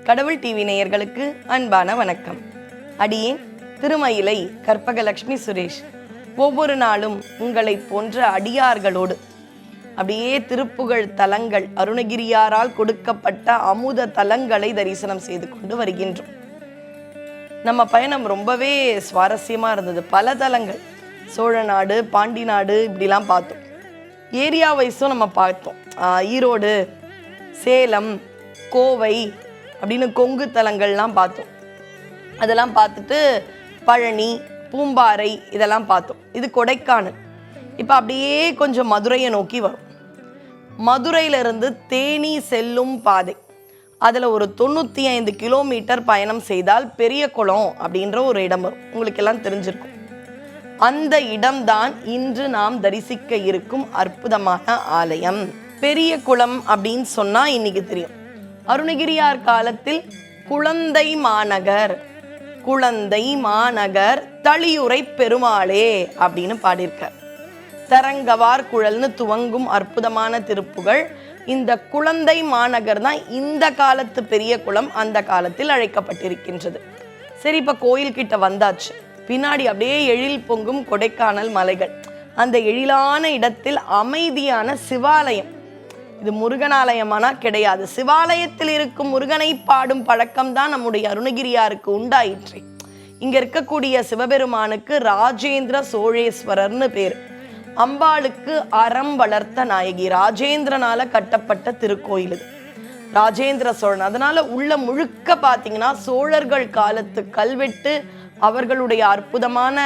கடவுள் டிவி நேயர்களுக்கு அன்பான வணக்கம். அடியேன் திருமயிலை கற்பகலட்சுமி சுரேஷ். ஒவ்வொரு நாளும் உங்களை போன்ற அடியார்களோடு அப்படியே திருப்புகழ் தலங்கள், அருணகிரியாரால் கொடுக்கப்பட்ட அமுத தலங்களை தரிசனம் செய்து கொண்டு வருகின்றோம். நம்ம பயணம் ரொம்பவே சுவாரஸ்யமாக இருந்தது. பல தலங்கள், சோழ நாடு, பாண்டி நாடு இப்படிலாம் பார்த்தோம். ஏரியா வைஸும் நம்ம பார்த்தோம். ஈரோடு, சேலம், கோவை அப்படின்னு கொங்கு தலங்கள்லாம் பார்த்தோம். அதெல்லாம் பார்த்துட்டு பழனி, பூம்பாறை இதெல்லாம் பார்த்தோம். இது கொடைக்கானல். இப்போ அப்படியே கொஞ்சம் மதுரையை நோக்கி வரும். மதுரையிலிருந்து தேனி செல்லும் பாதை, அதில் ஒரு 95 கிலோமீட்டர் பயணம் செய்தால் பெரிய குளம் அப்படின்ற ஒரு இடம் வரும். உங்களுக்கு எல்லாம் தெரிஞ்சிருக்கும். அந்த இடம்தான் இன்று நாம் தரிசிக்க இருக்கும் அற்புதமான ஆலயம். பெரிய குளம் அப்படின்னு சொன்னா இன்னைக்கு தெரியும். அருணகிரியார் காலத்தில் குழந்தை மாநகர் தளியுரை பெருமாளே அப்படின்னு பாடியிருக்கார். தரங்கவார் குழல்னு துவங்கும் அற்புதமான திருப்புகழ். இந்த குழந்தை மாநகர் தான் இந்த காலத்து பெரிய குளம், அந்த காலத்தில் அழைக்கப்பட்டிருக்கின்றது. சரி, இப்போ கோயில் கிட்ட வந்தாச்சு. பின்னாடி அப்படியே எழில் பொங்கும் கொடைக்கானல் மலைகள். அந்த எழிலான இடத்தில் அமைதியான சிவாலயம். இது முருகனாலயமானா கிடையாது. சிவாலயத்தில் இருக்கும் முருகனை பாடும் பழக்கம்தான் நம்முடைய அருணகிரியாருக்கு உண்டாயிற்று. இங்க இருக்கக்கூடிய சிவபெருமானுக்கு ராஜேந்திர சோழேஸ்வரர்னு பேர். அம்பாளுக்கு அறம் வளர்த்த நாயகி. ராஜேந்திரனால கட்டப்பட்ட திருக்கோயில் இது, ராஜேந்திர சோழன். அதனால உள்ள முழுக்க பார்த்தீங்கன்னா சோழர்கள் காலத்து கல்வெட்டு, அவர்களுடைய அற்புதமான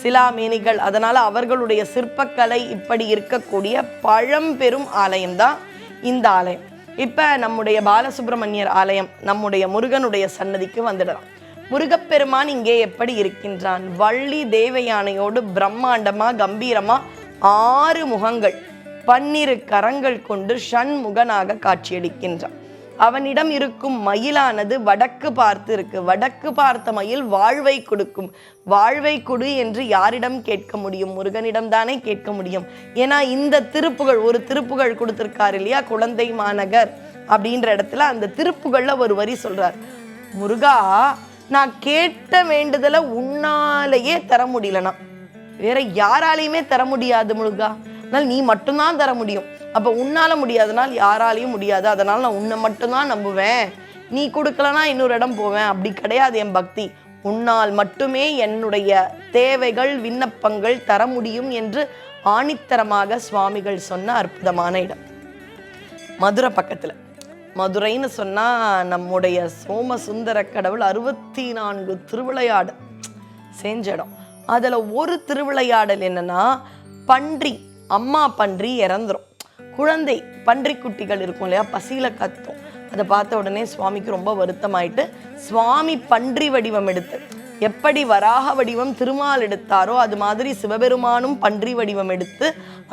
சிலாமேனிகள், அதனால அவர்களுடைய சிற்பக்கலை இப்படி இருக்கக்கூடிய பழம்பெரும் ஆலயம்தான் இந்த ஆலயம். இப்ப நம்முடைய பாலசுப்பிரமணியர் ஆலயம், நம்முடைய முருகனுடைய சன்னதிக்கு வந்துடலாம். முருகப்பெருமான் இங்கே எப்படி இருக்கின்றான்? வள்ளி தேவயானையோடு பிரம்மாண்டமா கம்பீரமா 6 முகங்கள் 12 கரங்கள் கொண்டு ஷண்முகனாக காட்சியளிக்கின்றான். அவனிடம் இருக்கும் மயிலானது வடக்கு பார்த்து இருக்கு. வடக்கு பார்த்த மயில் வாழ்வை கொடுக்கும். வாழ்வை கொடு என்று யாரிடம் கேட்க முடியும்? முருகனிடம் தானே கேட்க முடியும். ஏன்னா இந்த திருப்புகழ், ஒரு திருப்புகழ் கொடுத்திருக்காரு இல்லையா, குழந்தை மாநகர் அப்படின்ற இடத்துல அந்த திருப்புகழ்ல ஒரு வரி சொல்றார். முருகா, நான் கேட்ட வேண்டுதலை உன்னாலேயே தர முடியலனா வேற யாராலையுமே தர முடியாது முருகா, அதனால் நீ மட்டும்தான் தர முடியும். அப்போ உன்னால முடியாதனால் யாராலையும் முடியாது. அதனால் நான் உன்னை மட்டும்தான் நம்புவேன். நீ கொடுக்கலனா இன்னொரு இடம் போவேன். அப்படி கிடையாது என் பக்தி. உன்னால் மட்டுமே என்னுடைய தேவைகள், விண்ணப்பங்கள் தர முடியும் என்று ஆணித்தரமாக சுவாமிகள் சொன்ன அற்புதமான இடம். மதுரை பக்கத்துல. மதுரைன்னு சொன்னா நம்முடைய சோமசுந்தர கடவுள் 64 திருவிளையாடல் செஞ்ச இடம். அதுல ஒரு திருவிளையாடல் என்னன்னா, பன்றி, அம்மா பன்றி இறந்துரும். குழந்தை பன்றி குட்டிகள் இருக்கும் இல்லையா, பசியில கத்தும். அதை பார்த்த உடனே சுவாமிக்கு ரொம்ப வருத்தமாயிட்டு, சுவாமி பன்றி வடிவம் எடுத்து, எப்படி வராக வடிவம் திருமால் எடுத்தாரோ அது மாதிரி சிவபெருமானும் பன்றி வடிவம் எடுத்து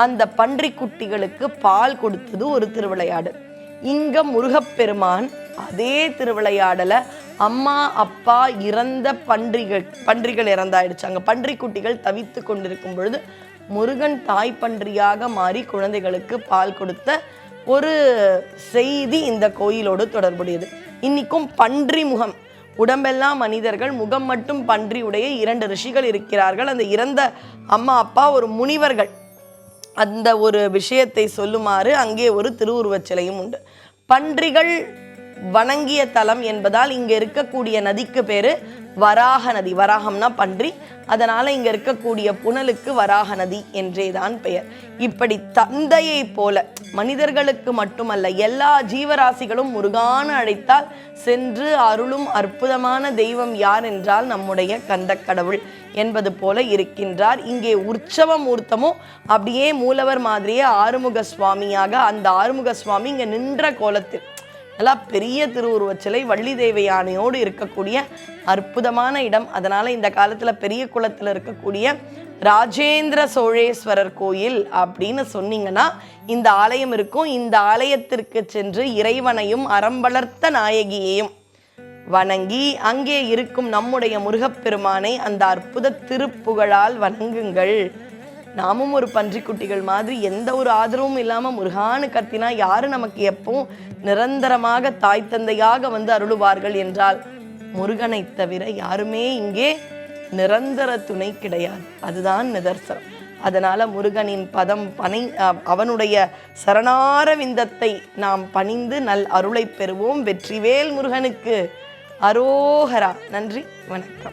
அந்த பன்றி குட்டிகளுக்கு பால் கொடுத்தது ஒரு திருவிளையாடல். இங்க முருகப்பெருமான் அதே திருவிளையாடலை அம்மா அப்பா இறந்த பன்றிகள் இறந்தாயிடுச்சு, அங்க பன்றி குட்டிகள் தவித்து கொண்டிருக்கும் பொழுது முருகன் தாய் பன்றியாக மாறி குழந்தைகளுக்கு பால் கொடுத்த ஒரு செய்தி இந்த கோயிலோடு தொடர்புடையது. இன்னைக்கும் பன்றி முகம், உடம்பெல்லாம் மனிதர்கள், முகம் மட்டும் பன்றி உடைய 2 ரிஷிகள் இருக்கிறார்கள். அந்த இறந்த அம்மா அப்பா ஒரு முனிவர்கள். அந்த ஒரு விஷயத்தை சொல்லுமாறு அங்கே ஒரு திருவுருவச் சிலையும் உண்டு. பன்றிகள் வணங்கிய தலம் என்பதால் இங்க இருக்கக்கூடிய நதிக்கு பேரு வராக நதி. வராகம்னா பன்றி, அதனால இங்க இருக்கக்கூடிய புனலுக்கு வராக நதி என்றேதான் பெயர். இப்படி தந்தையை போல மனிதர்களுக்கு மட்டுமல்ல எல்லா ஜீவராசிகளும் முருகான அழைத்தால் சென்று அருளும் அற்புதமான தெய்வம் யார் என்றால் நம்முடைய கந்தக்கடவுள் என்பது போல இருக்கின்றார். இங்கே உற்சவ மூர்த்தமும் அப்படியே மூலவர் மாதிரியே ஆறுமுக சுவாமியாக, அந்த ஆறுமுக சுவாமி இங்க நின்ற கோலத்தில் நல்லா பெரிய திருவுருவச் சிலை வள்ளி தேவயானையோடு இருக்கக்கூடிய அற்புதமான இடம். அதனால இந்த காலத்துல பெரிய குளத்துல இருக்கக்கூடிய ராஜேந்திர சோழேஸ்வரர் கோயில் அப்படின்னு சொன்னீங்கன்னா இந்த ஆலயம் இருக்கும். இந்த ஆலயத்திற்கு சென்று இறைவனையும் அறம் வளர்த்த நாயகியையும் வணங்கி அங்கே இருக்கும் நம்முடைய முருகப்பெருமானை அந்த அற்புத திருப்புகழால் வணங்குங்கள் நாமும் ஒரு பன்றிக்குட்டிகள் மாதிரி எந்த ஒரு ஆதரவும் இல்லாமல் முருகான்னு கத்தினா யாரு நமக்கு எப்பவும் நிரந்தரமாக தாய் தந்தையாக வந்து அருளுவார்கள் என்றால் முருகனை தவிர யாருமே இங்கே நிரந்தர துணை கிடையாது. அதுதான் நிதர்சனம். அதனால முருகனின் பதம் அவனுடைய சரணார விந்தத்தை நாம் பணிந்து நல் அருளை பெறுவோம். வெற்றிவேல் முருகனுக்கு அரோகரா. நன்றி, வணக்கம்.